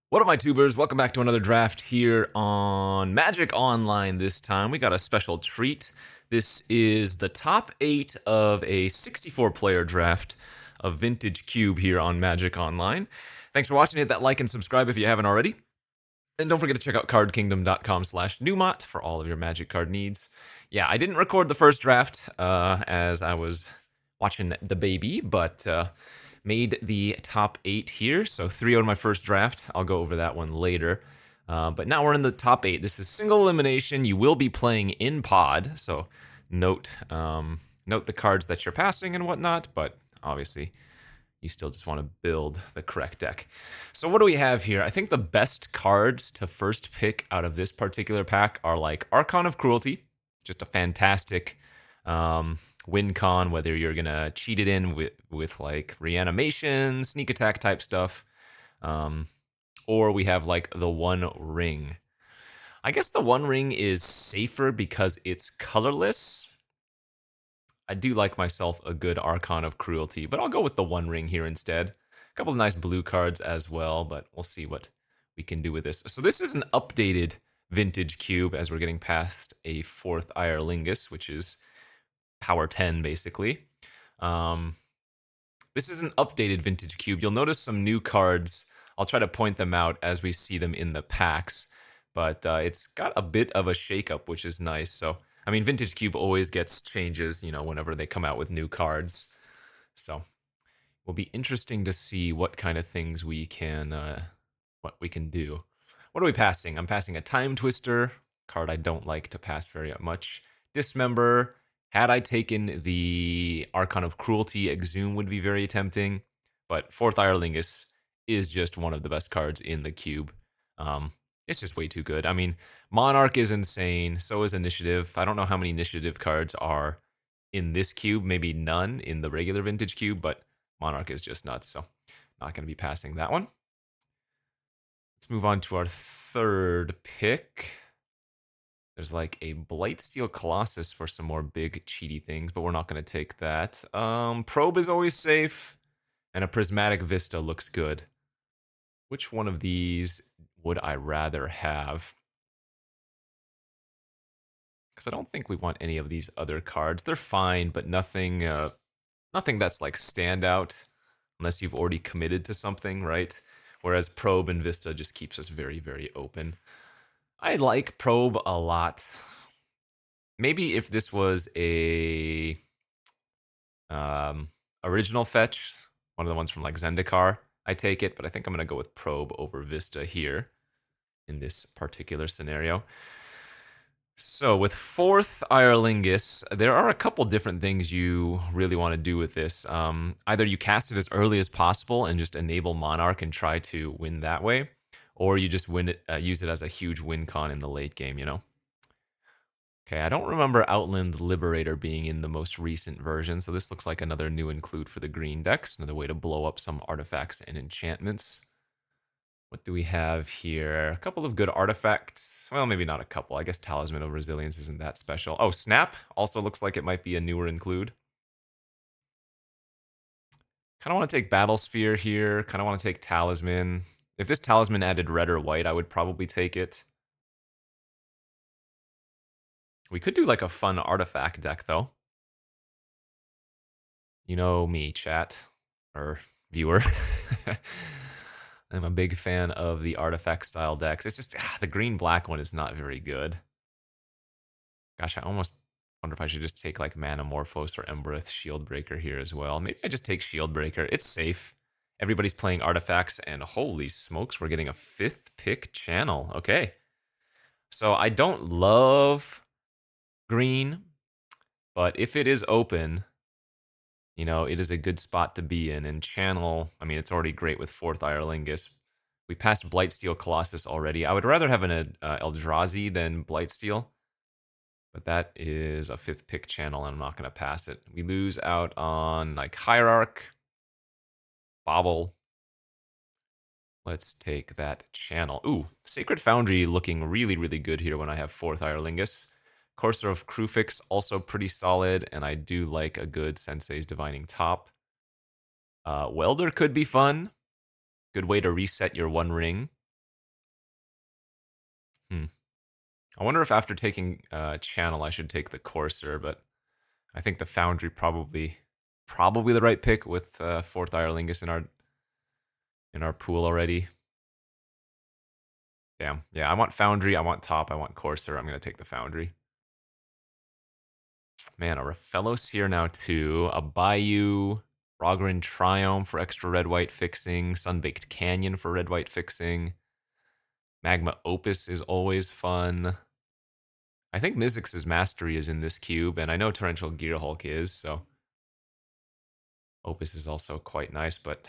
What up, my tubers? Welcome back to another draft here on Magic Online. This time we got a special treat. This is the top 8 of a 64-player draft of Vintage Cube here on Magic Online. Thanks for watching. Hit that like and subscribe if you haven't already. And don't forget to check out cardkingdom.com/Numot for all of your Magic card needs. Yeah, I didn't record the first draft as I was watching the baby, but made the top 8 here. So 3 out of my first draft. I'll go over that one later. But now we're in the top 8. This is single elimination. You will be playing in pod, so note the cards that you're passing and whatnot. But obviously, you still just want to build the correct deck. So what do we have here? I think the best cards to first pick out of this particular pack are like Archon of Cruelty, just a fantastic win con, whether you're gonna cheat it in with like reanimation, sneak attack type stuff, or we have like the One Ring. I guess the One Ring is safer because it's colorless. I do like myself a good Archon of Cruelty, but I'll go with the One Ring here instead. A couple of nice blue cards as well, but we'll see what we can do with this. So this is an updated Vintage Cube as we're getting past a 4th Irlingus, which is power 10 basically. This is an updated Vintage Cube. You'll notice some new cards. I'll try to point them out as we see them in the packs, but it's got a bit of a shakeup, which is nice. So, I mean, Vintage Cube always gets changes, whenever they come out with new cards. So, will be interesting to see what kind of things we can do. What are we passing? I'm passing a Time Twister, card I don't like to pass very much. Dismember. Had I taken the Archon of Cruelty, Exhume would be very tempting, but 4th Irlingus is just one of the best cards in the cube. It's just way too good. I mean, Monarch is insane, so is Initiative. I don't know how many Initiative cards are in this cube, maybe none in the regular Vintage Cube, but Monarch is just nuts, so not going to be passing that one. Let's move on to our third pick. There's like a Blightsteel Colossus for some more big cheaty things, but we're not going to take that. Probe is always safe, and a Prismatic Vista looks good. Which one of these would I rather have? Because I don't think we want any of these other cards. They're fine, but nothing that's like standout, unless you've already committed to something, right? Whereas Probe and Vista just keeps us very, very open. I like Probe a lot. Maybe if this was a original fetch, one of the ones from like Zendikar, I take it, but I think I'm going to go with Probe over Vista here in this particular scenario. So with 4th Irlingus, there are a couple different things you really want to do with this. Either you cast it as early as possible and just enable Monarch and try to win that way, or you just use it as a huge win con in the late game, Okay, I don't remember Outland Liberator being in the most recent version, so this looks like another new include for the green decks, another way to blow up some artifacts and enchantments. What do we have here? A couple of good artifacts. Well, maybe not a couple. I guess Talisman of Resilience isn't that special. Oh, Snap also looks like it might be a newer include. Kind of want to take Battle Sphere here. Kind of want to take Talisman. If this Talisman added red or white, I would probably take it. We could do like a fun artifact deck, though. You know me, chat, or viewer. I'm a big fan of the artifact style decks. It's just the green-black one is not very good. Gosh, I almost wonder if I should just take like Manamorphose or Embereth Shieldbreaker here as well. Maybe I just take Shieldbreaker. It's safe. Everybody's playing artifacts, and holy smokes, we're getting a 5th pick channel. Okay. So I don't love green, but if it is open, it is a good spot to be in. And channel, I mean, it's already great with 4th Irlingus. We passed Blightsteel Colossus already. I would rather have an Eldrazi than Blightsteel, but that is a 5th pick channel, and I'm not going to pass it. We lose out on like Hierarch, Bobble. Let's take that channel. Ooh, Sacred Foundry looking really, really good here when I have 4th Irlingus. Courser of Krufix also pretty solid, and I do like a good Sensei's Divining Top. Welder could be fun. Good way to reset your One Ring. Hmm. I wonder if after taking Channel, I should take the Courser, but I think the Foundry probably the right pick with fourth Irelingus in our pool already. Damn. Yeah, I want Foundry, I want Top, I want Courser. I'm gonna take the Foundry. Man, a Raphelos here now too. A Bayou, Rogrin Triumph for extra red-white fixing. Sunbaked Canyon for red-white fixing. Magma Opus is always fun. I think Mizzix's Mastery is in this cube, and I know Torrential Gearhulk is, so Opus is also quite nice, but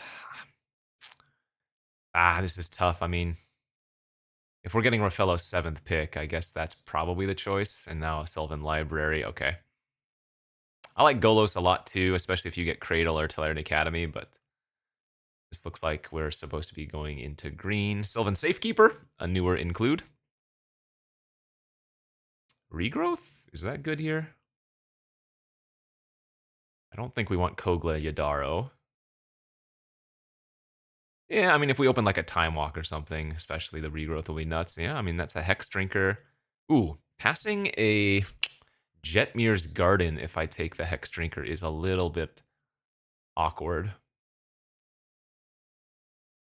this is tough. I mean, if we're getting Raphelo's 7th pick, I guess that's probably the choice, and now a Sylvan Library, okay. I like Golos a lot too, especially if you get Cradle or Tellurian Academy, but this looks like we're supposed to be going into green. Sylvan Safekeeper, a newer include. Regrowth? Is that good here? I don't think we want Kogla Yadaro. Yeah, I mean, if we open like a Time Walk or something, especially the regrowth will be nuts. Yeah, I mean, that's a Hex Drinker. Ooh, passing a Jetmir's Garden if I take the Hex Drinker is a little bit awkward.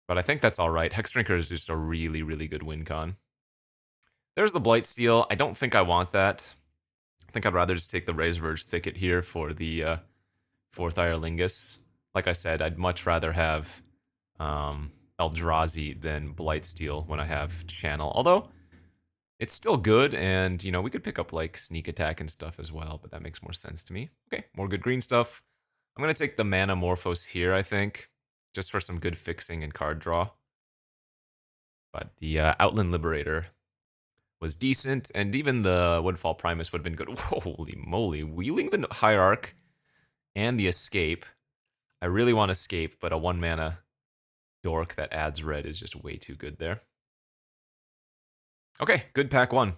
But I think that's all right. Hex Drinker is just a really, really good win con. There's the Blightsteel. I don't think I want that. I think I'd rather just take the Razorverge Thicket here for the fourth Irelingus. Like I said, I'd much rather have Eldrazi than Blightsteel when I have Channel. Although, it's still good, and, you know, we could pick up, like, Sneak Attack and stuff as well, but that makes more sense to me. Okay, more good green stuff. I'm going to take the Mana Morphos here, I think, just for some good fixing and card draw. But the Outland Liberator was decent, and even the Woodfall Primus would have been good. Holy moly, wheeling the Hierarch and the Escape. I really want Escape, but a 1-mana Dork that adds red is just way too good there. Okay, good pack 1.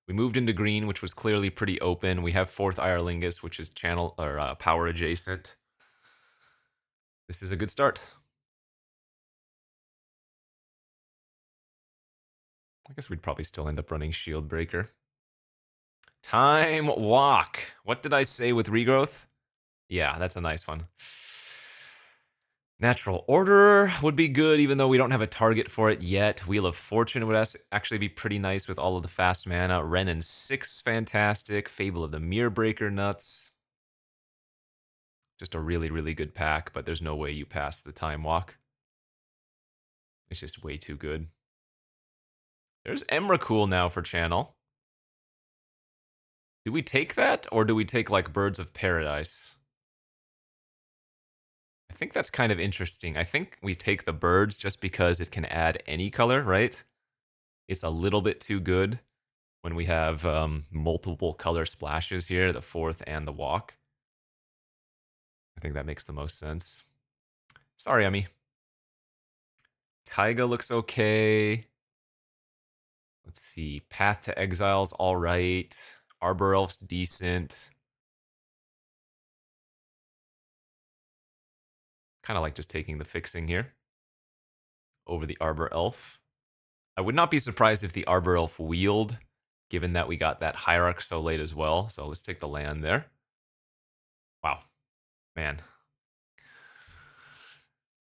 We moved into green, which was clearly pretty open. We have fourth Irelingus, which is channel or power adjacent. This is a good start. I guess we'd probably still end up running Shield Breaker. Time Walk. What did I say with Regrowth? Yeah, that's a nice one. Natural Order would be good, even though we don't have a target for it yet. Wheel of Fortune would actually be pretty nice with all of the fast mana. Ren and 6, fantastic. Fable of the Mirror Breaker, nuts. Just a really, really good pack, but there's no way you pass the Time Walk. It's just way too good. There's Emrakul now for channel. Do we take that, or do we take, like, Birds of Paradise? I think that's kind of interesting. I think we take the birds just because it can add any color, right? It's a little bit too good when we have multiple color splashes here, the fourth and the walk. I think that makes the most sense. Sorry, Emmy. Taiga looks okay. Let's see. Path to Exile's all right. Arbor Elf's decent. Kind of like just taking the fixing here over the Arbor Elf. I would not be surprised if the Arbor Elf wheeled, given that we got that Hierarch so late as well. So let's take the land there. Wow. Man.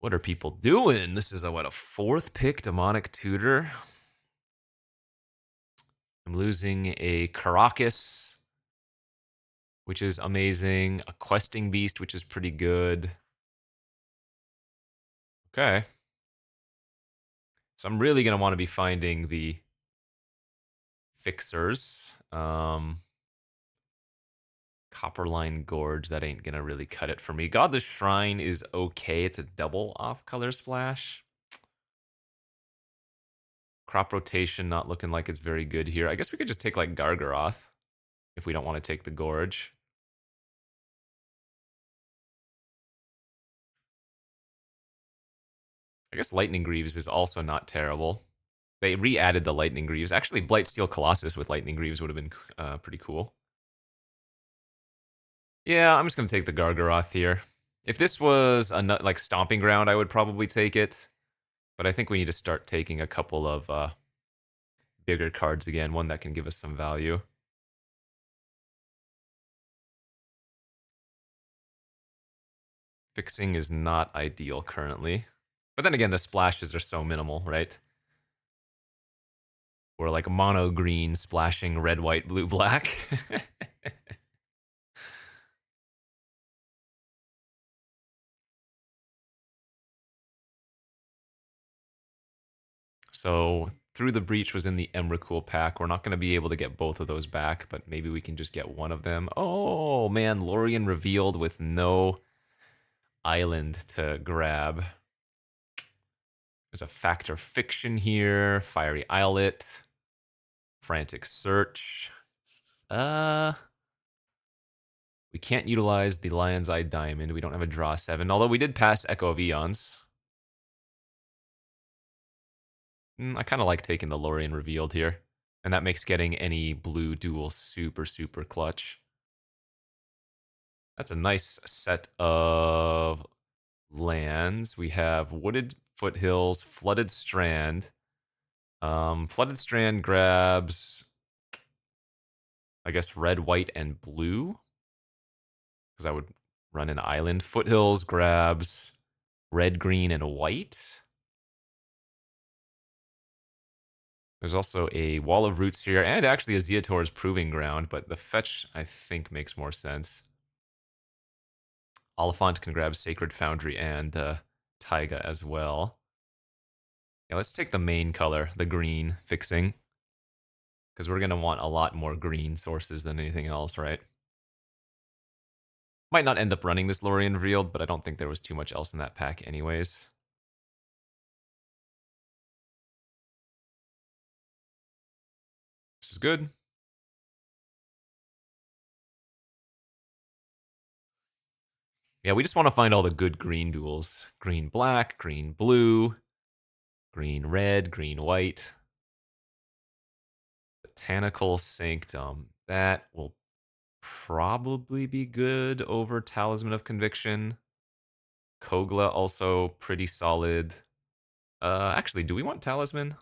What are people doing? This is a 4th pick Demonic Tutor. I'm losing a Caracas, which is amazing. A Questing Beast, which is pretty good. Okay. So I'm really going to want to be finding the fixers. Copperline Gorge, that ain't going to really cut it for me. Godless Shrine is okay. It's a double off-color splash. Crop Rotation not looking like it's very good here. I guess we could just take, like, Gargaroth if we don't want to take the Gorge. I guess Lightning Greaves is also not terrible. They re-added the Lightning Greaves. Actually, Blightsteel Colossus with Lightning Greaves would have been pretty cool. Yeah, I'm just going to take the Gargaroth here. If this was a like Stomping Ground, I would probably take it. But I think we need to start taking a couple of bigger cards again, one that can give us some value. Fixing is not ideal currently. But then again, the splashes are so minimal, right? We're like mono green splashing red, white, blue, black. So Through the Breach was in the Emrakul pack. We're not going to be able to get both of those back, but maybe we can just get one of them. Oh man, Lorien revealed with no island to grab. There's a Factor Fiction here, Fiery Islet, Frantic Search. We can't utilize the Lion's Eye Diamond. We don't have a draw 7, although we did pass Echo of Eons. I kind of like taking the Lorien revealed here, and that makes getting any blue duel super, super clutch. That's a nice set of lands. We have Wooded Foothills, Flooded Strand. Flooded Strand grabs, I guess, red, white, and blue, because I would run an island. Foothills grabs red, green, and white. There's also a Wall of Roots here, and actually a Zeator's Proving Ground, but the fetch, I think, makes more sense. Oliphant can grab Sacred Foundry and Taiga as well. Yeah, let's take the main color, the green, fixing, because we're going to want a lot more green sources than anything else, right? Might not end up running this Lorien revealed, but I don't think there was too much else in that pack anyways. This is good. Yeah, we just want to find all the good green duels. Green black, green blue, green red, green white. Botanical Sanctum. That will probably be good over Talisman of Conviction. Kogla also pretty solid. Actually, do we want Talisman?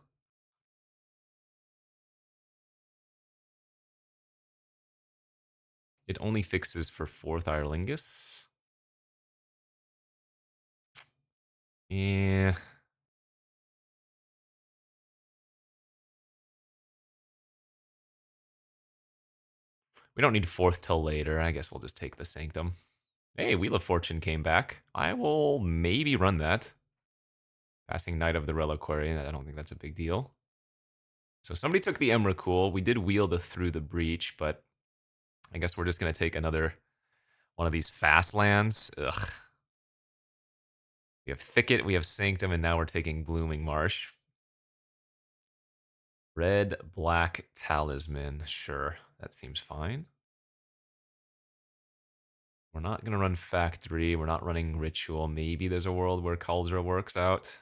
It only fixes for 4th Irlingus. Yeah. We don't need 4th till later. I guess we'll just take the Sanctum. Hey, Wheel of Fortune came back. I will maybe run that. Passing Knight of the Reliquary. I don't think that's a big deal. So somebody took the Emrakul. We did wheel the Through the Breach, but I guess we're just going to take another one of these fast lands. Ugh. We have Thicket, we have Sanctum, and now we're taking Blooming Marsh. Red, black, Talisman. Sure, that seems fine. We're not going to run Factory. We're not running Ritual. Maybe there's a world where Cauldra works out.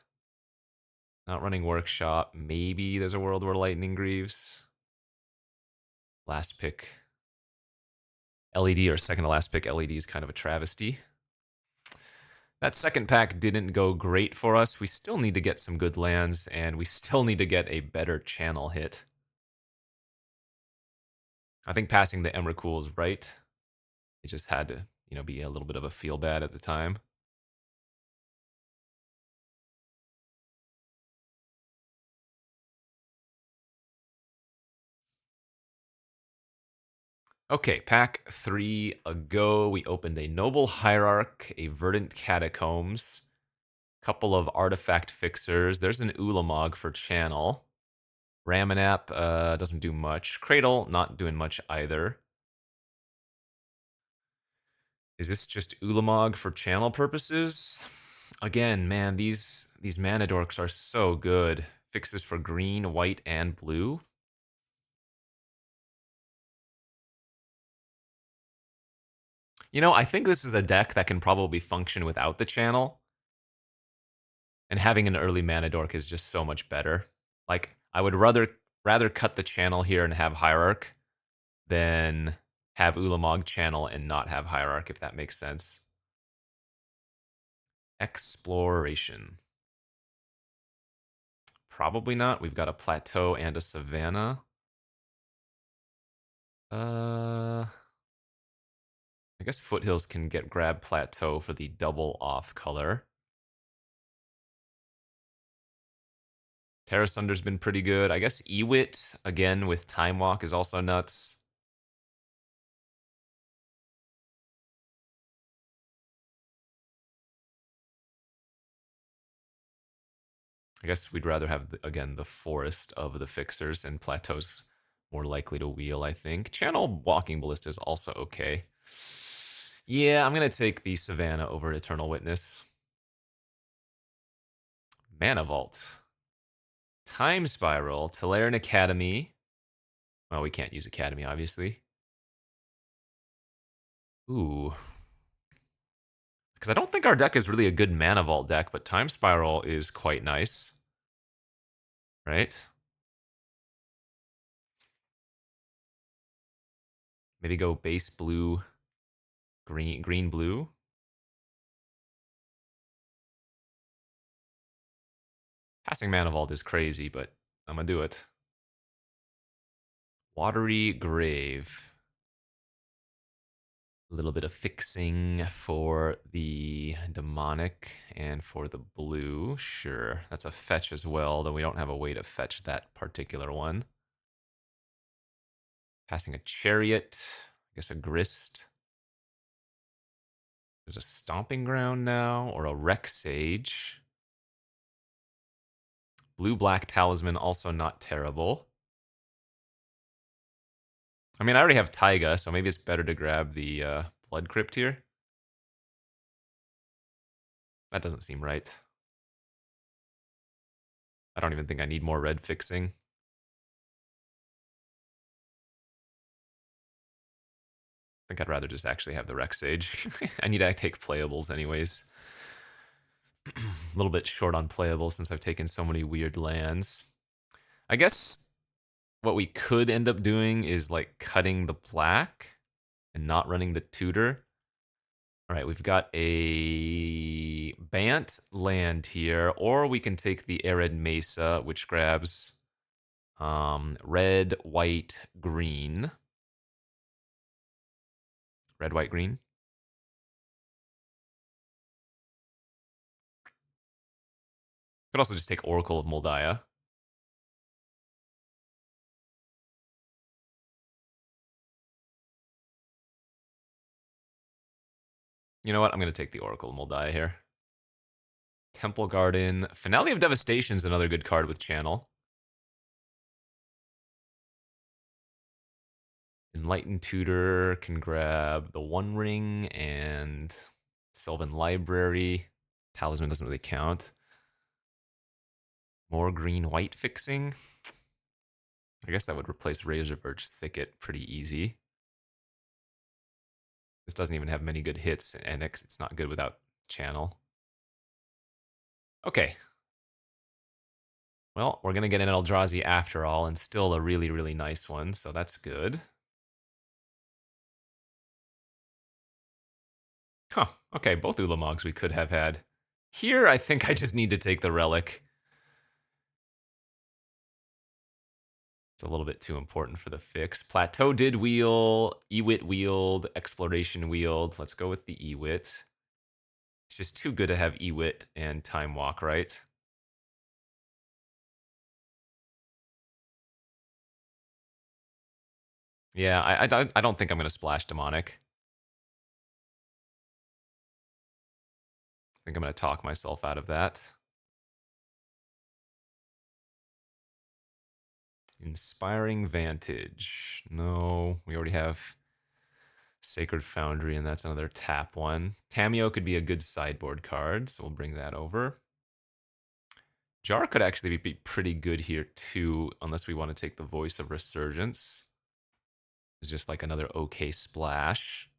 Not running Workshop. Maybe there's a world where Lightning Greaves. Last pick. LED, or second to last pick LED, is kind of a travesty. That second pack didn't go great for us. We still need to get some good lands, and we still need to get a better channel hit. I think passing the Emrakul is right. It just had to, be a little bit of a feel bad at the time. Okay, pack 3 ago, we opened a Noble Hierarch, a Verdant Catacombs, couple of Artifact Fixers. There's an Ulamog for channel. Ramanap doesn't do much. Cradle, not doing much either. Is this just Ulamog for channel purposes? Again, man, these mana dorks are so good. Fixes for green, white, and blue. I think this is a deck that can probably function without the channel. And having an early mana dork is just so much better. Like, I would rather cut the channel here and have Hierarch than have Ulamog channel and not have Hierarch, if that makes sense. Exploration. Probably not. We've got a Plateau and a Savannah. I guess Foothills can grab Plateau for the double off color. Terra Sunder's been pretty good. I guess Ewit, again, with Time Walk is also nuts. I guess we'd rather have, again, the Forest of the fixers, and Plateau's more likely to wheel, I think. Channel Walking Ballista is also okay. Yeah, I'm going to take the Savannah over Eternal Witness. Mana Vault. Time Spiral. Teleran Academy. Well, we can't use Academy, obviously. Ooh. Because I don't think our deck is really a good Mana Vault deck, but Time Spiral is quite nice. Right? Maybe go base blue, green, blue. Passing Mana Vault is crazy, but I'm gonna do it. Watery Grave. A little bit of fixing for the demonic and for the blue. Sure, that's a fetch as well, though we don't have a way to fetch that particular one. Passing a Chariot. I guess a Grist. There's a Stomping Ground now, or a Wreck Sage. Blue-black Talisman, also not terrible. I mean, I already have Taiga, so maybe it's better to grab the Blood Crypt here. That doesn't seem right. I don't even think I need more red fixing. I think I'd rather just actually have the Wreck Sage. I need to take playables anyways. A little bit short on playable since I've taken so many weird lands. I guess what we could end up doing is like cutting the black and not running the tutor. All right, we've got a Bant land here, or we can take the Arid Mesa, which grabs red, white, green. Red, white, green. Could also just take Oracle of Moldiah. You know what? I'm going to take the Oracle of Moldiah here. Temple Garden. Finale of Devastation is another good card with Channel. Enlightened Tutor can grab the One Ring and Sylvan Library. Talisman doesn't really count. More green-white fixing. I guess that would replace Razorverge Thicket pretty easy. This doesn't even have many good hits, and it's not good without Channel. Okay. Well, we're going to get an Eldrazi after all, and still a really, really nice one, so that's good. Huh, okay, both Ulamogs we could have had. Here, I think I just need to take the Relic. It's a little bit too important for the fix. Plateau did wheel, Ewit wheeled, Exploration wheeled. Let's go with the Ewit. It's just too good to have Ewit and Time Walk, right? Yeah, I don't think I'm going to splash Demonic. I think I'm going to talk myself out of that. Inspiring Vantage. No, we already have Sacred Foundry, and that's another tap one. Tameo could be a good sideboard card, so we'll bring that over. Jar could actually be pretty good here too, unless we want to take the Voice of Resurgence. It's just like another okay splash.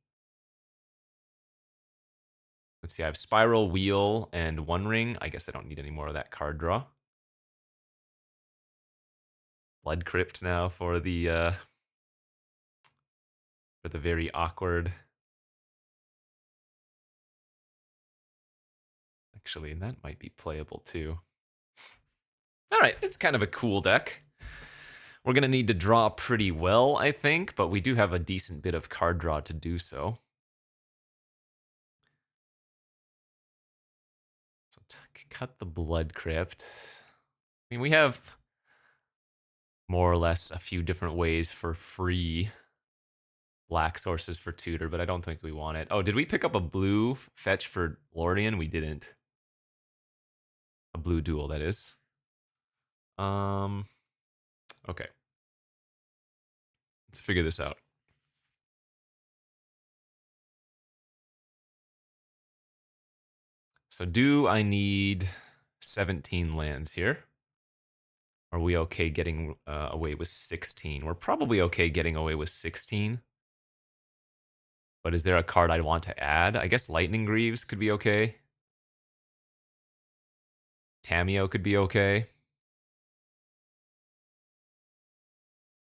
Let's see, I have Spiral, Wheel, and One Ring. I guess I don't need any more of that card draw. Blood Crypt now for the very awkward. Actually, that might be playable too. All right, it's kind of a cool deck. We're going to need to draw pretty well, I think, but we do have a decent bit of card draw to do so. So cut the Blood Crypt. I mean, we have more or less a few different ways for free black sources for tutor, but I don't think we want it. Oh, did we pick up a blue fetch for Lordian? We didn't. A blue duel, that is. Okay. Let's figure this out. So do I need 17 lands here? Are we okay getting away with 16? We're probably okay getting away with 16. But is there a card I'd want to add? I guess Lightning Greaves could be okay. Tamiyo could be okay.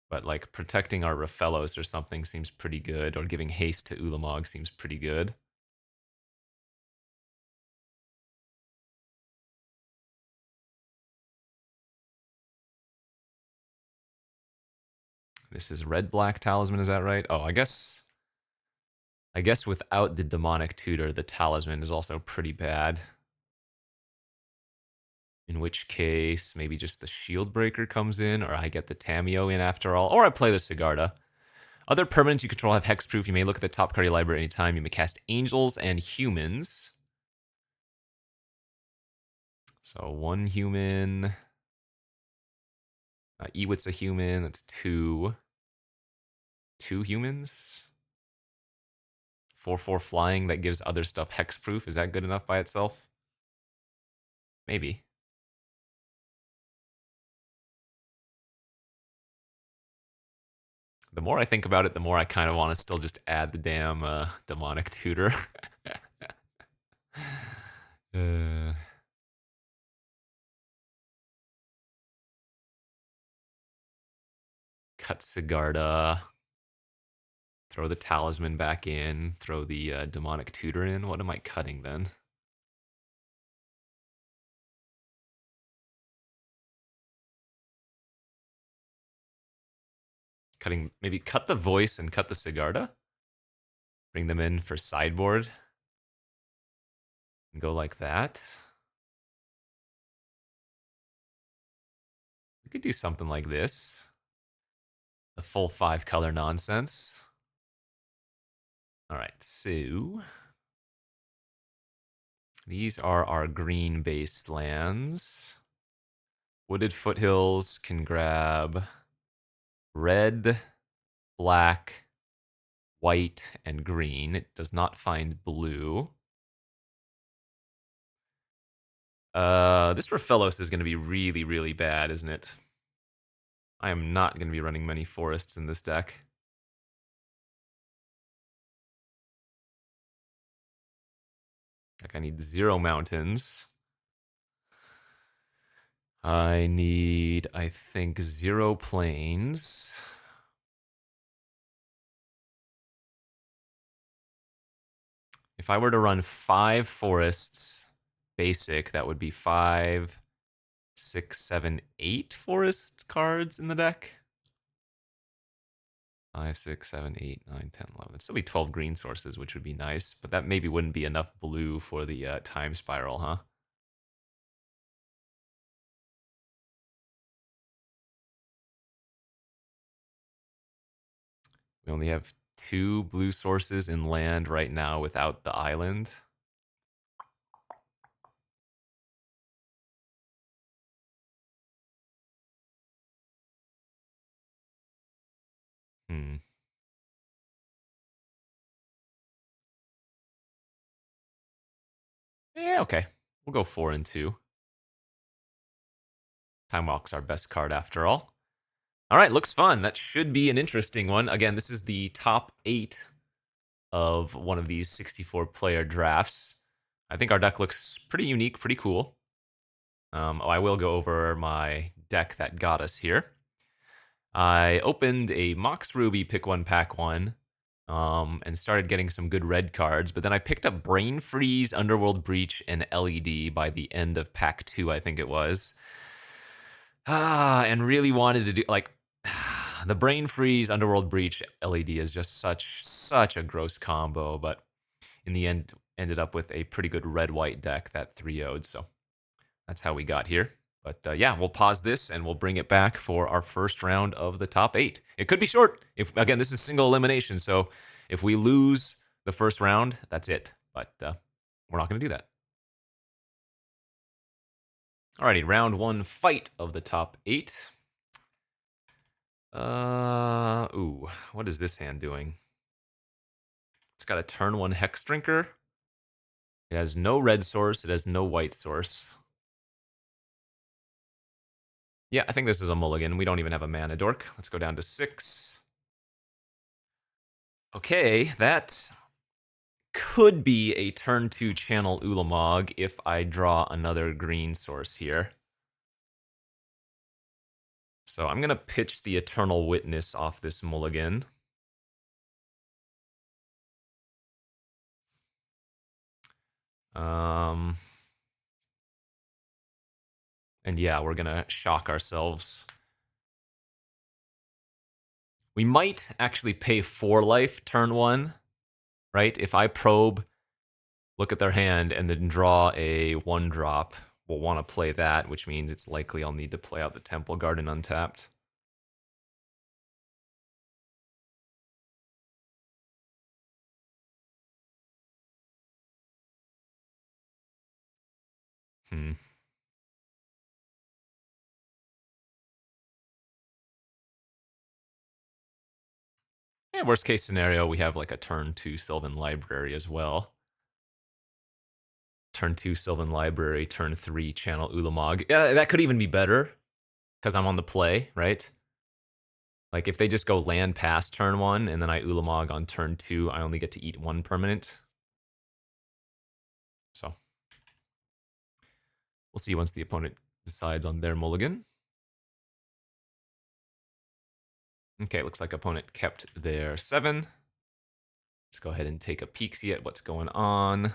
But like protecting our Rafellos or something seems pretty good, or giving haste to Ulamog seems pretty good. This is red-black talisman, is that right? Oh, I guess without the demonic tutor, the talisman is also pretty bad. In which case, maybe just the shield breaker comes in, or I get the Tamiyo in after all, or I play the Sigarda. Other permanents you control have hexproof. You may look at the top card of your library anytime. You may cast angels and humans. So one human. Ewit's a human. That's two. Two humans. 4/4 flying that gives other stuff hexproof. Is that good enough by itself? Maybe. The more I think about it, the more I kind of want to still just add the damn demonic tutor. uh, cut Sigarda. Throw the talisman back in. Throw the demonic tutor in. What am I cutting then? Cutting, maybe cut the voice and cut the Sigarda. Bring them in for sideboard. And go like that. We could do something like this. The full 5-color nonsense. All right, so these are our green-based lands. Wooded Foothills can grab red, black, white, and green. It does not find blue. This Rafellos is going to be really, really bad, isn't it? I am not going to be running many forests in this deck. Like, I need 0 mountains. I need, I think, 0 plains. If I were to run 5 forests basic, that would be 5, 6, 7, 8 forest cards in the deck. 5, 6, 7, 8, 9, 10, 11. It'd still be 12 green sources, which would be nice, but that maybe wouldn't be enough blue for the time spiral, huh? We only have 2 blue sources in land right now without the island. Yeah, okay. We'll go 4 and 2. Time Walk's our best card after all. All right, looks fun. That should be an interesting one. Again, this is the top 8 of one of these 64-player drafts. I think our deck looks pretty unique, pretty cool. I will go over my deck that got us here. I opened a Mox Ruby Pick 1, Pack 1, and started getting some good red cards, but then I picked up Brain Freeze, Underworld Breach, and LED by the end of Pack 2, I think it was. And really wanted to do like the Brain Freeze Underworld Breach LED is just such a gross combo, but in the end ended up with a pretty good red-white deck that 3-0'd, so that's how we got here. But yeah, we'll pause this and we'll bring it back for our first round of the top 8. It could be short. If again, this is single elimination, so if we lose the first round, that's it. But we're not going to do that. Alrighty, round 1 fight of the top 8. Ooh, what is this hand doing? It's got a turn 1 Hex Drinker. It has no red source. It has no white source. Yeah, I think this is a mulligan. We don't even have a mana dork. Let's go down to 6. Okay, that could be a turn 2 channel Ulamog if I draw another green source here. So I'm going to pitch the Eternal Witness off this mulligan. And yeah, we're going to shock ourselves. We might actually pay 4 life turn 1, right? If I probe, look at their hand, and then draw a 1-drop, we'll want to play that, which means it's likely I'll need to play out the Temple Garden untapped. Yeah, worst case scenario, we have like a turn 2 Sylvan Library as well. Turn 2 Sylvan Library, turn 3 Channel Ulamog. Yeah, that could even be better, because I'm on the play, right? Like, if they just go land past turn 1, and then I Ulamog on turn 2, I only get to eat 1 permanent. So, we'll see once the opponent decides on their mulligan. Okay, looks like opponent kept their 7. Let's go ahead and take a peek-see at what's going on.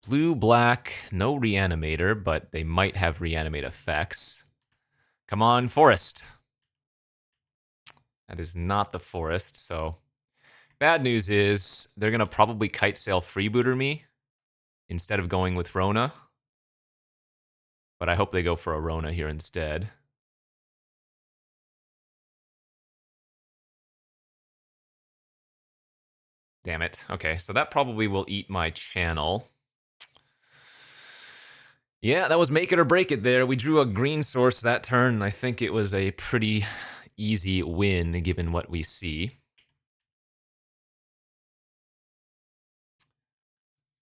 Blue, black, no Reanimator, but they might have Reanimate effects. Come on, Forest. That is not the Forest, so... Bad news is, they're going to probably Kite Sail Freebooter me instead of going with Rona. But I hope they go for a Rona here instead. Damn it. Okay, so that probably will eat my channel. Yeah, that was make it or break it there. We drew a green source that turn, and I think it was a pretty easy win given what we see.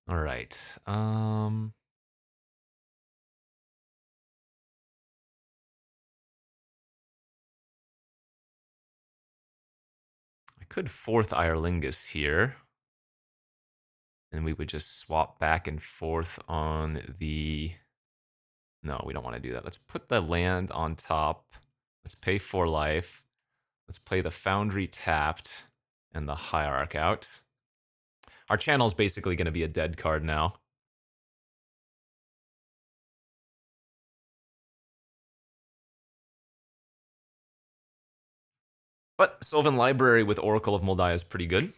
All right. I could 4th Irelingus here. And we would just swap back and forth on the... No, we don't want to do that. Let's put the land on top. Let's pay 4 life. Let's play the Foundry tapped and the Hierarch out. Our channel is basically going to be a dead card now. But Sylvan Library with Oracle of Moldiah is pretty good.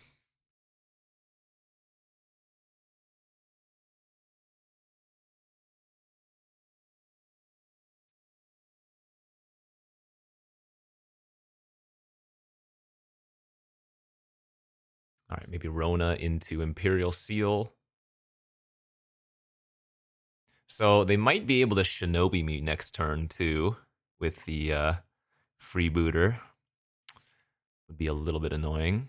All right, maybe Rona into Imperial Seal. So they might be able to Shinobi me next turn too with the freebooter. Would be a little bit annoying.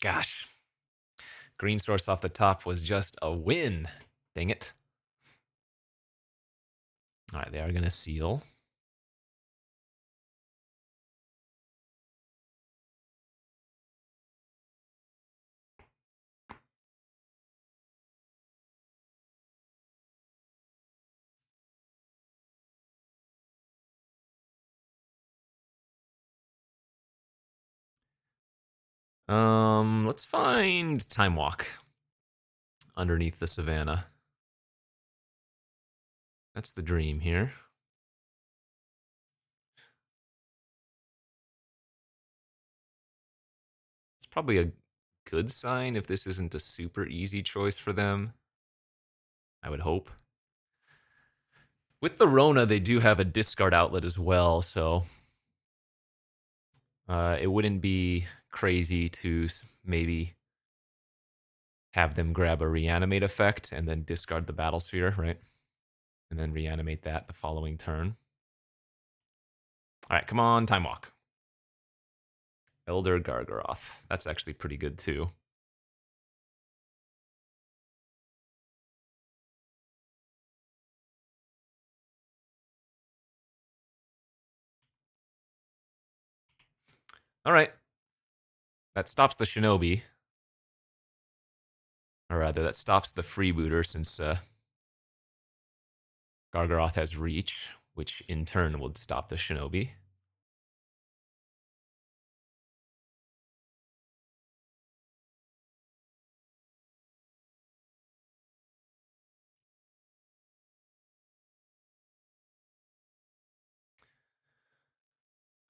Gosh. Green source off the top was just a win. Dang it. All right, they are going to seal. Let's find Time Walk underneath the savannah. That's the dream here. It's probably a good sign if this isn't a super easy choice for them. I would hope. With the Rona, they do have a discard outlet as well, so it wouldn't be crazy to maybe have them grab a reanimate effect and then discard the battle sphere, right? And then reanimate that the following turn. All right, come on, Time Walk. Elder Gargaroth. That's actually pretty good too. All right. That stops the Shinobi. Or rather, that stops the freebooter since Gargaroth has reach, which in turn would stop the Shinobi.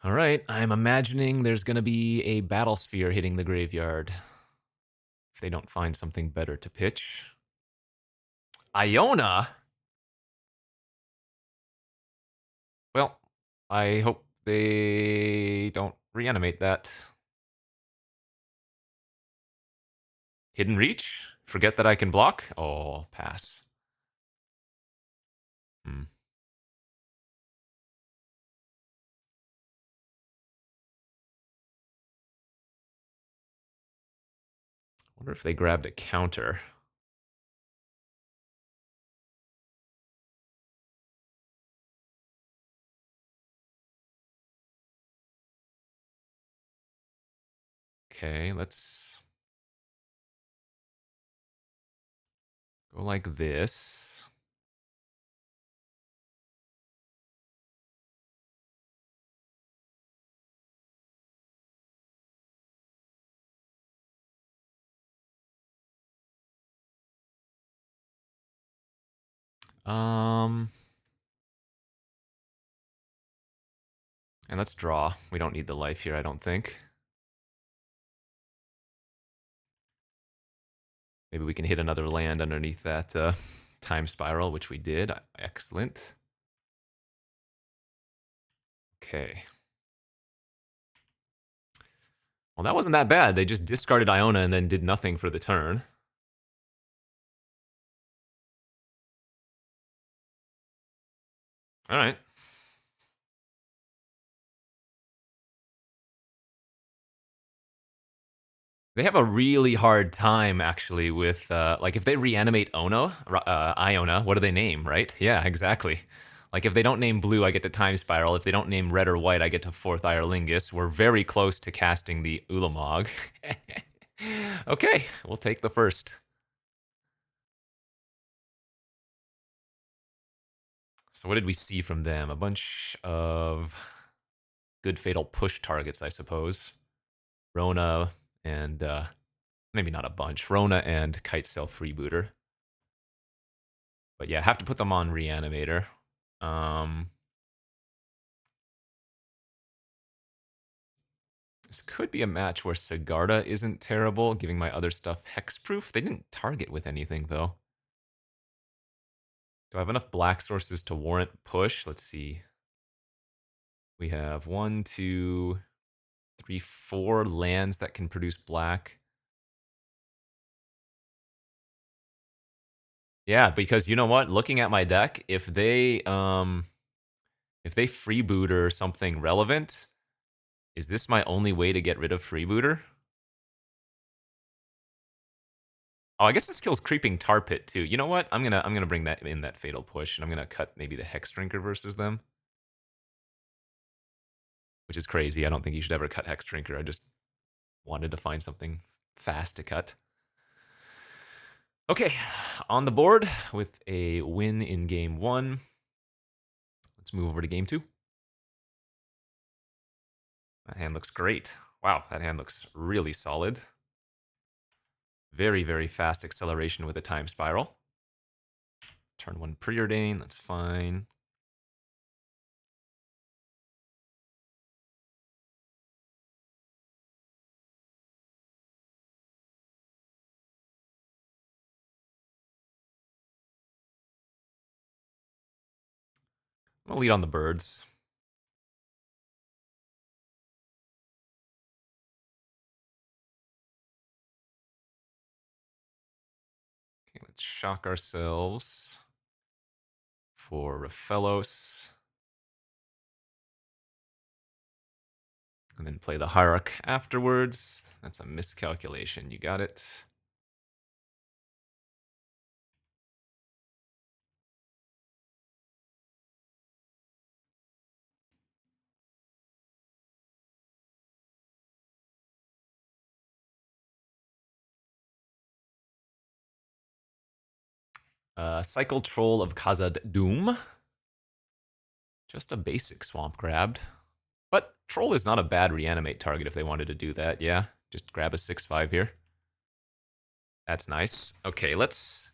All right, I'm imagining there's going to be a battle sphere hitting the graveyard if they don't find something better to pitch. Iona? Well, I hope they don't reanimate that. Hidden Reach? Forget that I can block? Oh, pass. Hmm. Wonder if they grabbed a counter. Okay, let's go like this. Um, and let's draw. We don't need the life here, I don't think. Maybe we can hit another land underneath that time spiral, which we did. Excellent. Okay. Well, that wasn't that bad. They just discarded Iona and then did nothing for the turn. All right. They have a really hard time actually with like if they reanimate Iona, what do they name, right? Yeah, exactly. Like if they don't name blue, I get to time spiral. If they don't name red or white, I get to fourth Irelingus. We're very close to casting the Ulamog. Okay, we'll take the first. So what did we see from them? A bunch of good fatal push targets, I suppose. Rona and maybe not a bunch. Rona and Kite Cell Freebooter. But yeah, have to put them on Reanimator. This could be a match where Sigarda isn't terrible, giving my other stuff hexproof. They didn't target with anything, though. Do I have enough black sources to warrant push? Let's see. We have 1, 2, 3, 4 lands that can produce black. Yeah, because you know what? Looking at my deck, if they freebooter something relevant, is this my only way to get rid of freebooter? Oh, I guess this kills Creeping Tar Pit too. You know what? I'm gonna bring that in that fatal push, and I'm gonna cut maybe the Hex Drinker versus them, which is crazy. I don't think you should ever cut Hex Drinker. I just wanted to find something fast to cut. Okay, on the board with a win in game 1. Let's move over to game 2. That hand looks great. Wow, that hand looks really solid. Very, very fast acceleration with a time spiral. Turn 1 preordain, that's fine. I'm gonna lead on the birds. Okay, let's shock ourselves for Raphelos. And then play the Hierarch afterwards. That's a miscalculation, you got it. Cycle Troll of Khazad Doom. Just a basic swamp grabbed. But Troll is not a bad reanimate target if they wanted to do that, yeah. Just grab a 6/5 here. That's nice. Okay, let's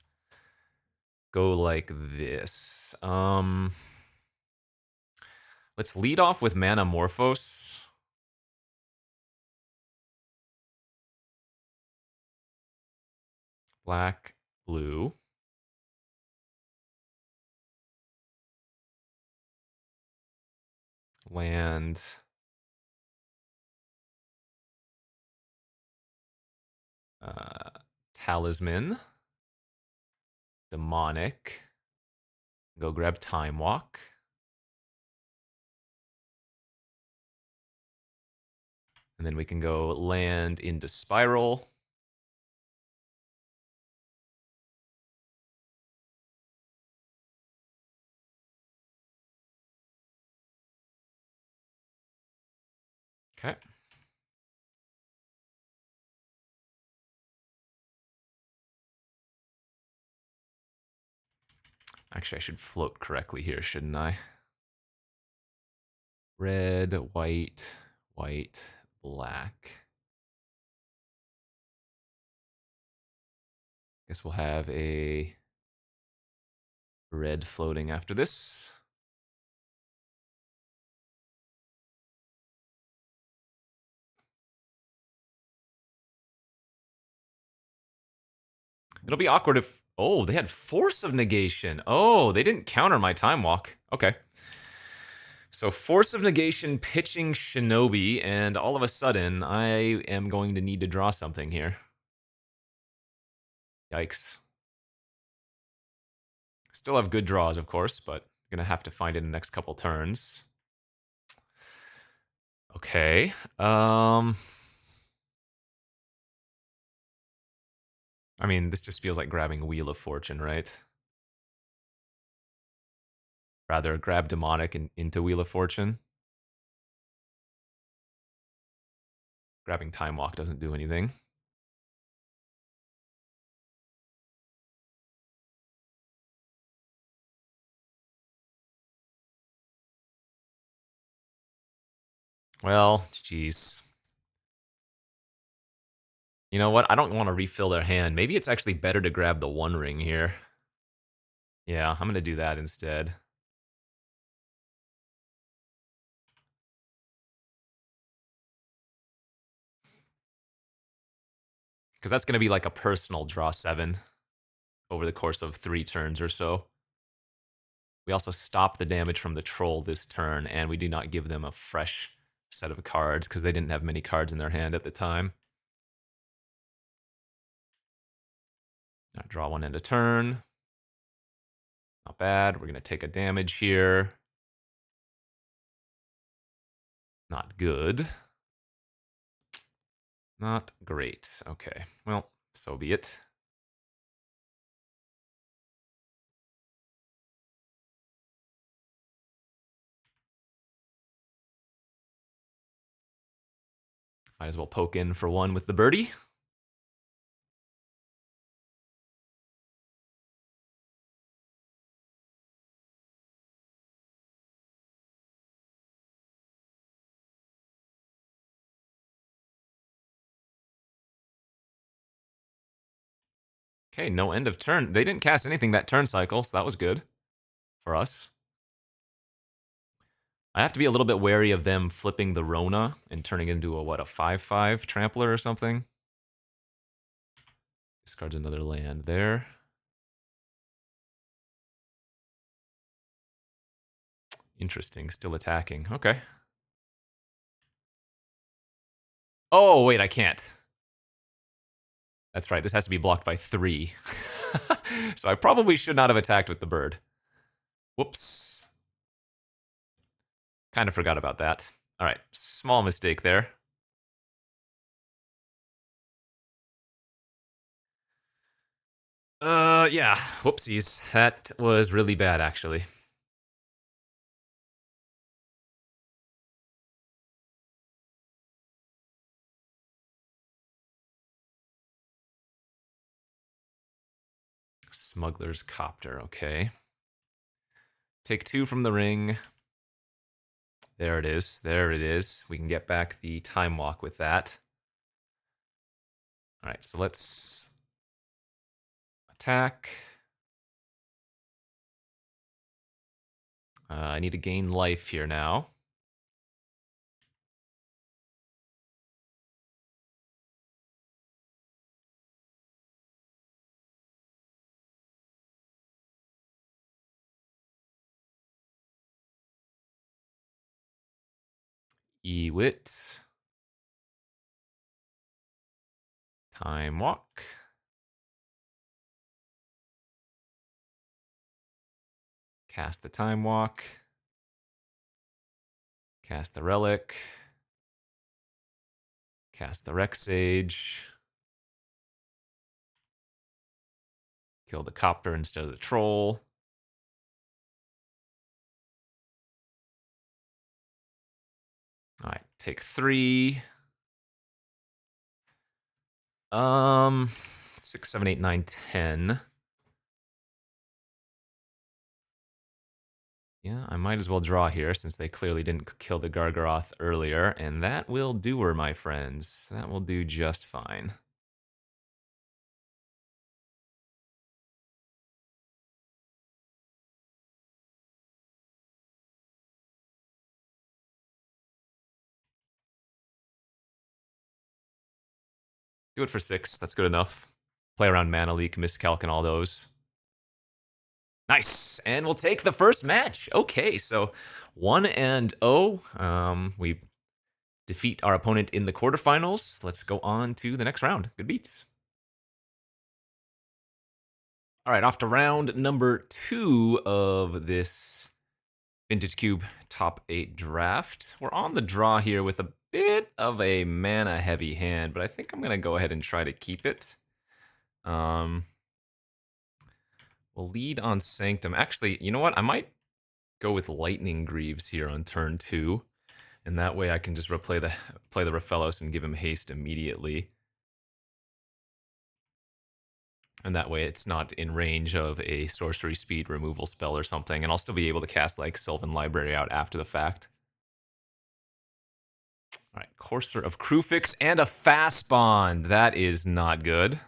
go like this. Let's lead off with Mana Morphos. Black, blue. Land. Talisman. Demonic. Go grab Time Walk. And then we can go land into Spiral. Okay. Actually, I should float correctly here, shouldn't I? Red, white, white, black. Guess we'll have a red floating after this. It'll be awkward if... Oh, they had Force of Negation. Oh, they didn't counter my Time Walk. Okay. So Force of Negation pitching Shinobi, and all of a sudden, I am going to need to draw something here. Yikes. Still have good draws, of course, but I'm going to have to find it in the next couple turns. Okay. I mean, this just feels like grabbing Wheel of Fortune, right? Rather grab Demonic and into Wheel of Fortune. Grabbing Time Walk doesn't do anything. Well, jeez. You know what? I don't want to refill their hand. Maybe it's actually better to grab the One Ring here. Yeah, I'm going to do that instead. Because that's going to be like a personal draw 7 over the course of 3 turns or so. We also stop the damage from the troll this turn, and we do not give them a fresh set of cards because they didn't have many cards in their hand at the time. Now draw 1 end of turn. Not bad. We're going to take a damage here. Not good. Not great. Okay, well, so be it. Might as well poke in for 1 with the birdie. Okay, no end of turn. They didn't cast anything that turn cycle, so that was good for us. I have to be a little bit wary of them flipping the Rona and turning into a, what, a 5/5 trampler or something? Discards another land there. Interesting, still attacking. Okay. Oh, wait, I can't. That's right, this has to be blocked by 3. So I probably should not have attacked with the bird. Whoops. Kind of forgot about that. All right, small mistake there. Yeah, whoopsies. That was really bad, actually. Smuggler's Copter, okay. Take 2 from the ring. There it is. There it is. We can get back the Time Walk with that. All right, so let's attack. I need to gain life here now. Ewit. Time Walk. Cast the Time Walk. Cast the Relic. Cast the Rex Sage. Kill the Copter instead of the Troll. All right, take 3. 6, 7, 8, 9, 10. Yeah, I might as well draw here since they clearly didn't kill the Gargaroth earlier, and that will do her, my friends. That will do just fine. Do it for 6. That's good enough. Play around Mana Leak, Miscalc, and all those. Nice, and we'll take the first match. Okay, so 1-0. We defeat our opponent in the quarterfinals. Let's go on to the next round. Good beats. All right, off to round number 2 of this Vintage Cube top 8 draft. We're on the draw here with a bit of a mana heavy hand, but I think I'm going to go ahead and try to keep it. We'll lead on Sanctum. Actually, you know what? I might go with Lightning Greaves here on turn 2, and that way I can just play the Raphelos and give him haste immediately. And that way it's not in range of a sorcery speed removal spell or something, and I'll still be able to cast like Sylvan Library out after the fact. All right, Courser of Krufix and a Fast Bond. That is not good.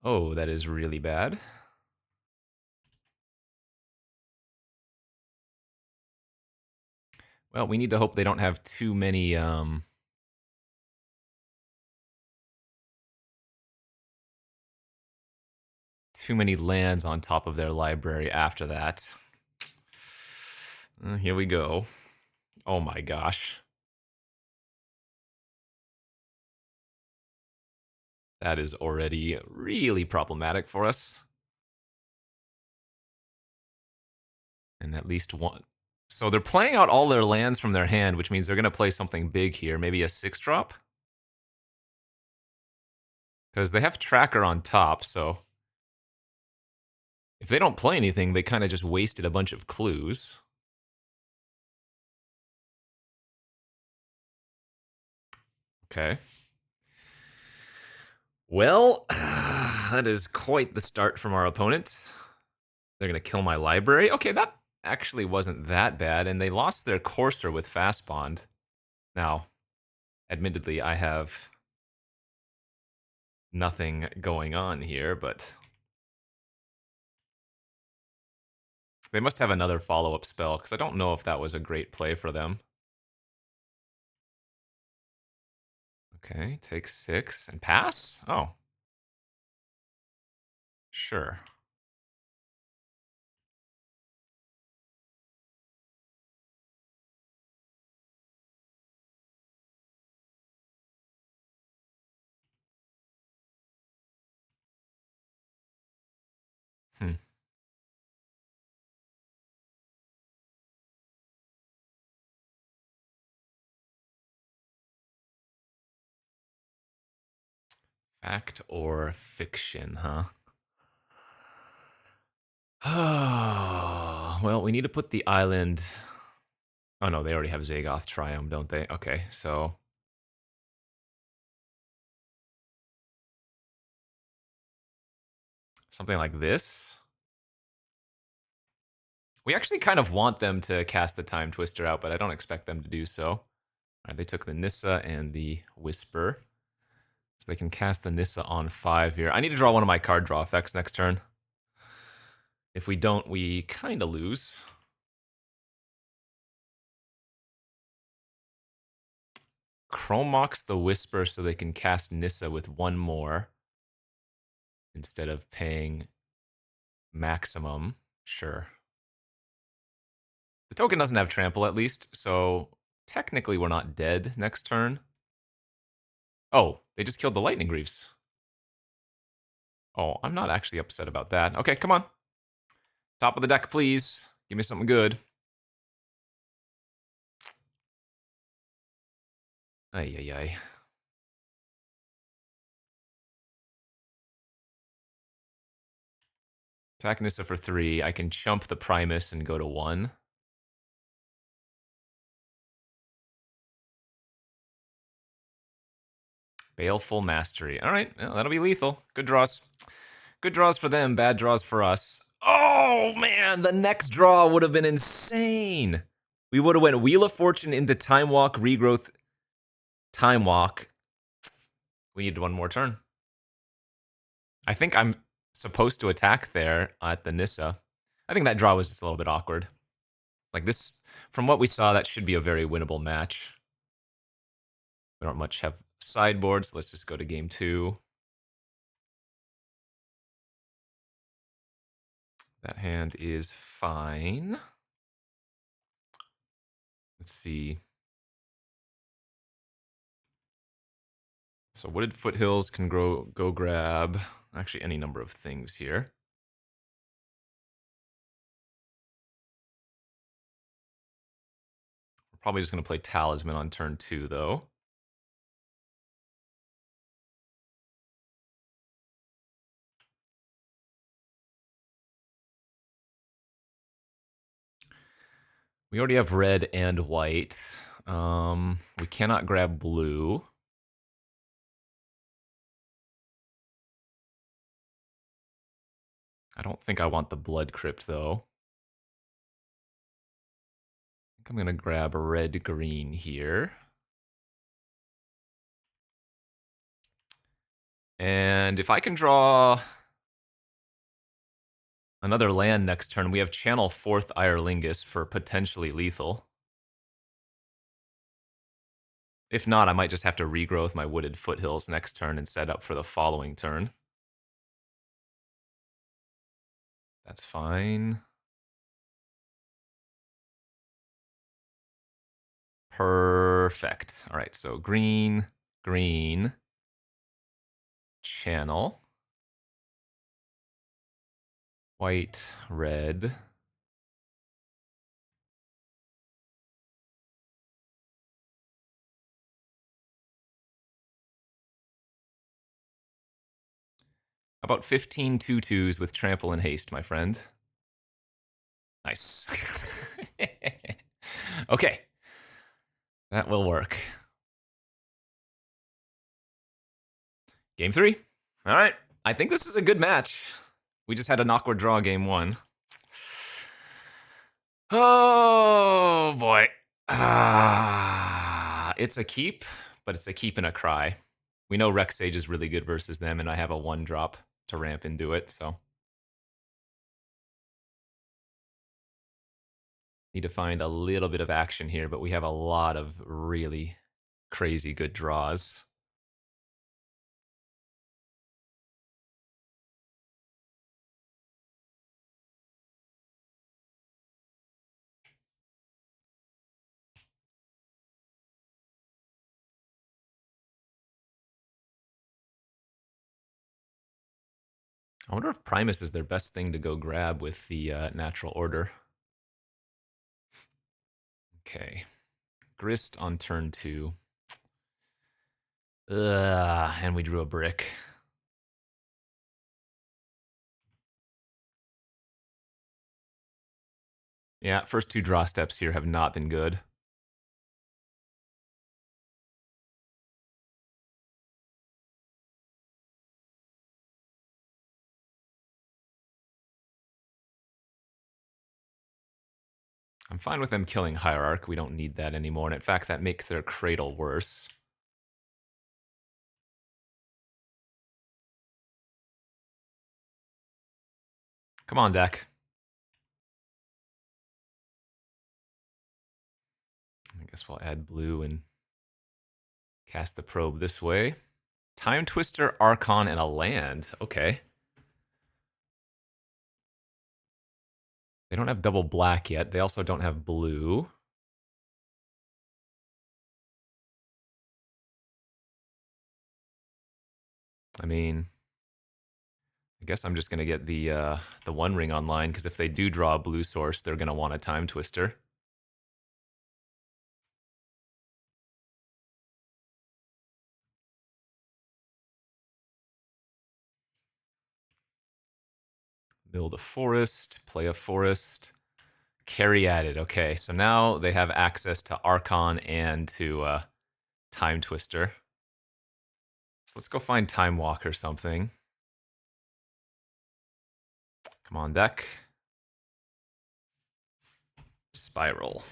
Oh, that is really bad. Well, we need to hope they don't have too many lands on top of their library after that. Here we go. Oh my gosh. That is already really problematic for us. And at least one. So they're playing out all their lands from their hand, which means they're going to play something big here. Maybe a 6-drop? Because they have Tracker on top, so if they don't play anything, they kind of just wasted a bunch of clues. Okay. Well, that is quite the start from our opponent. They're going to kill my library. Okay, that actually wasn't that bad, and they lost their Courser with Fast Bond. Now, admittedly, I have nothing going on here, but they must have another follow-up spell, because I don't know if that was a great play for them. Okay, take 6 and pass? Oh. Sure. Hmm. Fact or fiction, huh? Well, we need to put the island... Oh no, they already have Zagoth Triumph, don't they? Okay, so... something like this? We actually kind of want them to cast the Time Twister out, but I don't expect them to do so. All right, they took the Nissa and the Whisper. So they can cast the Nissa on 5 here. I need to draw one of my card draw effects next turn. If we don't, we kind of lose. Chromox the Whisper so they can cast Nissa with one more instead of paying maximum. Sure. The token doesn't have trample at least, so technically we're not dead next turn. Oh, they just killed the Lightning Greaves. Oh, I'm not actually upset about that. Okay, come on. Top of the deck, please. Give me something good. Ay, ay, ay. Attack Nissa for 3. I can chump the Primus and go to 1. Baleful Mastery. All right, well, that'll be lethal. Good draws. Good draws for them, bad draws for us. Oh, man, the next draw would have been insane. We would have went Wheel of Fortune into Time Walk, Regrowth, Time Walk. We need one more turn. I think I'm supposed to attack there at the Nissa. I think that draw was just a little bit awkward. Like this, from what we saw, that should be a very winnable match. We don't much have sideboards. Let's just go to game 2. That hand is fine. Let's see. So Wooded Foothills can go grab actually any number of things here. We're probably just going to play Talisman on turn 2, though. We already have red and white. We cannot grab blue. I don't think I want the Blood Crypt, though. I think I'm going to grab red-green here. And if I can draw another land next turn, we have channel 4th Irelingus for potentially lethal. If not, I might just have to regrow with my Wooded Foothills next turn and set up for the following turn. That's fine. Perfect. All right, so green, green, channel, white, red. About 15 2/2s with trample and haste, my friend. Nice. Okay. That will work. Game 3. All right. I think this is a good match. We just had an awkward draw game 1. Oh, boy. It's a keep, but it's a keep and a cry. We know Rex Sage is really good versus them, and I have a 1-drop to ramp into it, so. Need to find a little bit of action here, but we have a lot of really crazy good draws. I wonder if Primus is their best thing to go grab with the natural order. Okay. Grist on turn 2. And we drew a brick. Yeah, first 2 draw steps here have not been good. I'm fine with them killing Hierarch. We don't need that anymore. And in fact, that makes their Cradle worse. Come on, deck. I guess we'll add blue and cast the probe this way. Time Twister, Archon, and a land. Okay. They don't have double black yet. They also don't have blue. I mean, I guess I'm just gonna get the One Ring online, because if they do draw a blue source, they're gonna want a Time Twister. Build a forest, play a forest, carry added. Okay, so now they have access to Archon and to Time Twister. So let's go find Time Walk or something. Come on, deck. Spiral.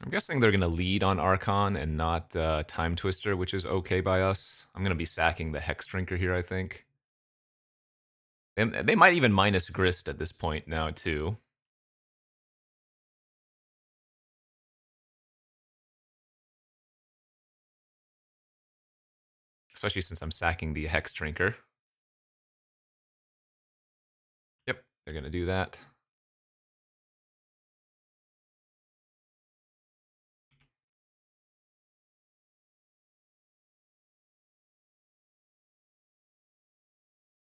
I'm guessing they're going to lead on Archon and not Time Twister, which is okay by us. I'm going to be sacking the Hex Drinker here, I think. They might even minus Grist at this point now, too. Especially since I'm sacking the Hex Drinker. Yep, they're going to do that.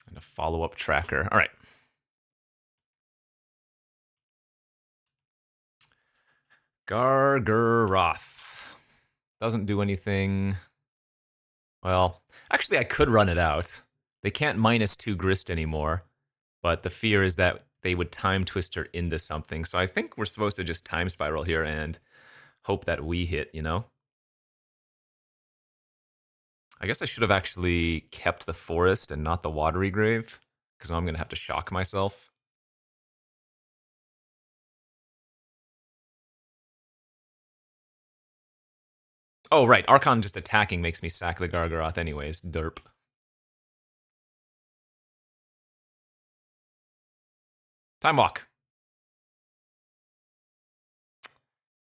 And a follow-up tracker. All right. Gargaroth. Doesn't do anything. Well, actually, I could run it out. They can't -2 Grist anymore, but the fear is that they would Time Twister into something. So I think we're supposed to just Time Spiral here and hope that we hit, you know? I guess I should have actually kept the forest and not the watery grave, because I'm going to have to shock myself. Oh, right. Archon just attacking makes me sack the Gargaroth anyways. Derp. Time Walk.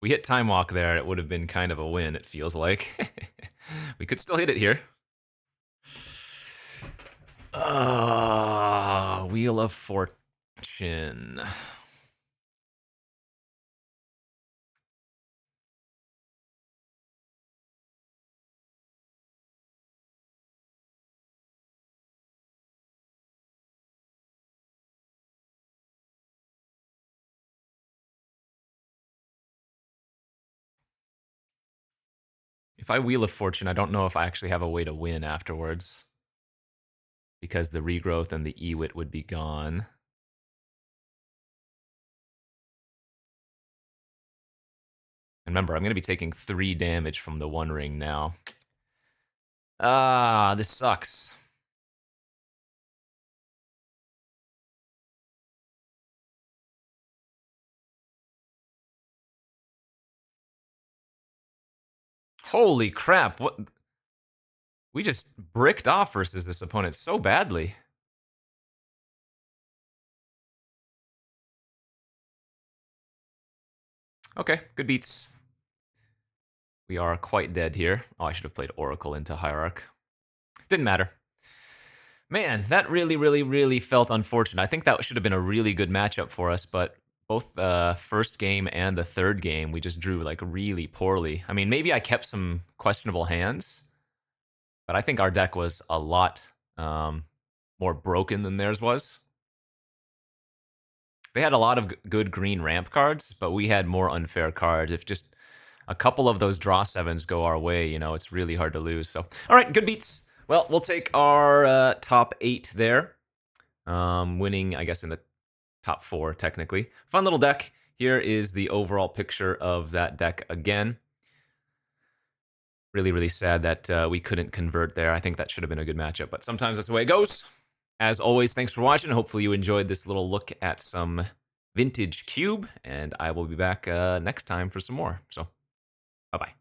We hit Time Walk there. It would have been kind of a win, it feels like. We could still hit it here. Wheel of Fortune. If I Wheel of Fortune, I don't know if I actually have a way to win afterwards, because the regrowth and the Ewit would be gone. Remember, I'm going to be taking 3 damage from the One Ring now. Ah, this sucks. Holy crap, what? We just bricked off versus this opponent so badly. Okay, good beats. We are quite dead here. Oh, I should have played Oracle into Hierarch. Didn't matter. Man, that really, really, really felt unfortunate. I think that should have been a really good matchup for us, but both the first game and the third game, we just drew like really poorly. I mean, maybe I kept some questionable hands, but I think our deck was a lot more broken than theirs was. They had a lot of good green ramp cards, but we had more unfair cards. If just a couple of those draw 7s go our way, you know, it's really hard to lose. So, all right, good beats. Well, we'll take our top 8 there. Winning, I guess, in the top 4, technically. Fun little deck. Here is the overall picture of that deck again. Really, really sad that we couldn't convert there. I think that should have been a good matchup, but sometimes that's the way it goes. As always, thanks for watching. Hopefully you enjoyed this little look at some vintage cube, and I will be back next time for some more. So, bye-bye.